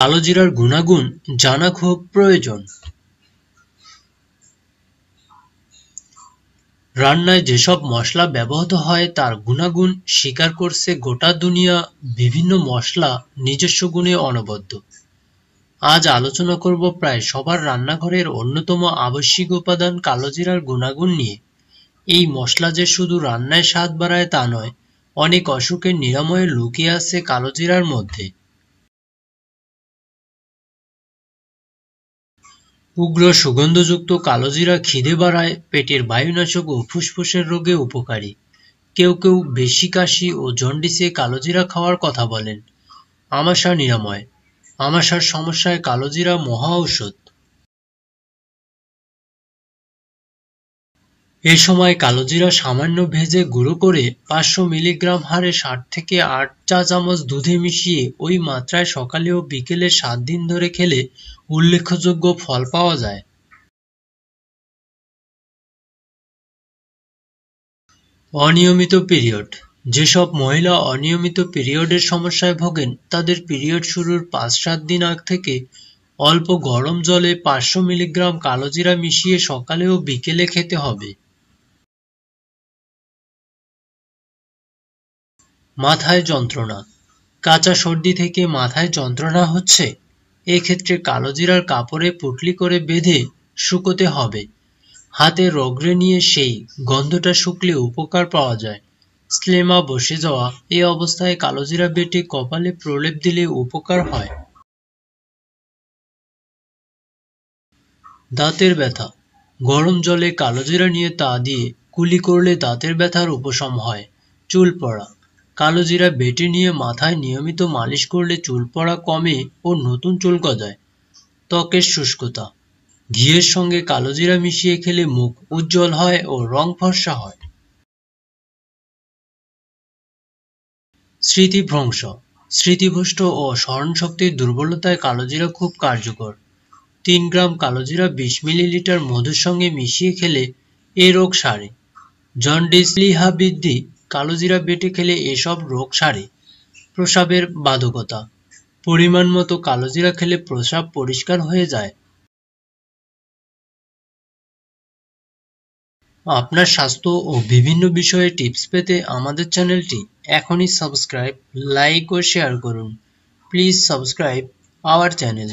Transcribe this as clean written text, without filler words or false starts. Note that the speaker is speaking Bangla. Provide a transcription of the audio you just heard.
কালোজিরার গুণাগুণ জানা খুব প্রয়োজন। রান্নায় যেসব মশলা ব্যবহৃত হয় তার গুণাগুণ স্বীকার করছে গোটা দুনিয়া। বিভিন্ন মশলা নিজস্ব গুণে অনবদ্য। আজ আলোচনা করব প্রায় সবার রান্নাঘরের অন্যতম আবশ্যিক উপাদান কালোজিরার গুণাগুণ নিয়ে। এই মশলা যে শুধু রান্নায় স্বাদ বাড়ায় তা নয়, অনেক অসুখের নিরাময়ে লুকিয়ে আছে কালোজিরার মধ্যে। উগ্র সুগন্ধযুক্ত কালোজিরা খিদে বাড়ায়, পেটের বায়ুনাশক ও ফুসফুসের রোগে উপকারী। কেউ কেউ বেশি কাশি ও জন্ডিসে কালোজিরা খাওয়ার কথা বলেন। আমাশা নিরাময়। আমাশার সমস্যায় কালোজিরা মহা ঔষধ। এ সময় কালোজিরা সামান্য ভেজে গুঁড়ো করে 500 মিলিগ্রাম হারে 7 থেকে 8 চা চামচ দুধে মিশিয়ে ওই মাত্রায় সকালে ও বিকেলে 7 দিন ধরে খেলে উল্লেখযোগ্য ফল পাওয়া যায়। অনিয়মিত পিরিয়ড। যেসব মহিলা অনিয়মিত পিরিয়ডের সমস্যায় ভোগেন তাদের পিরিয়ড শুরুর 5-7 দিন আগ থেকে অল্প গরম জলে 500 মিলিগ্রাম কালোজিরা মিশিয়ে সকালে ও বিকেলে খেতে হবে। মাথায় যন্ত্রণা। কাঁচা সর্দি থেকে মাথায় যন্ত্রণা হচ্ছে? এক্ষেত্রে কালোজিরার কাপড়ে পুঁটলি করে বেঁধে শুকোতে হবে। হাতে রগড়ে নিয়ে সেই গন্ধটা শুকলে উপকার পাওয়া যায়। স্লেমা বসে যাওয়া, এই অবস্থায় কালোজিরা বেটে কপালে প্রলেপ দিলে উপকার হয়। দাঁতের ব্যথা। গরম জলে কালোজিরা নিয়ে তা দিয়ে কুলি করলে দাঁতের ব্যথার উপশম হয়। চুল পড়া। কালোজিরা বেটে নিয়ে মাথায় নিয়মিত মালিশ করলে চুল পড়া কমে ও নতুন চুল গজায়। ত্বকের শুষ্কতা। ঘিয়ের সঙ্গে কালোজিরা মিশিয়ে খেলে মুখ উজ্জ্বল হয় ও রং ফর্সা হয়। স্মৃতিভ্রংশ। স্মৃতিভ্রষ্ট ও স্মরণশক্তির দুর্বলতায় কালোজিরা খুব কার্যকর। 3 গ্রাম কালোজিরা 20 মিলিলিটার মধুর সঙ্গে মিশিয়ে খেলে এ রোগ সারে। জন্ডিস, লিহা বৃদ্ধি। কালোজিরা বেটে খেলে এসব রোগ সারে। প্রস্রাবের বাধকতা। পরিমাণ মতো কালোজিরা খেলে প্রস্রাব পরিষ্কার হয়ে যায়। আপনার স্বাস্থ্য ও বিভিন্ন বিষয়ে টিপস পেতে আমাদের চ্যানেলটি এখনই সাবস্ক্রাইব, লাইক ও শেয়ার করুন। Please subscribe our channel.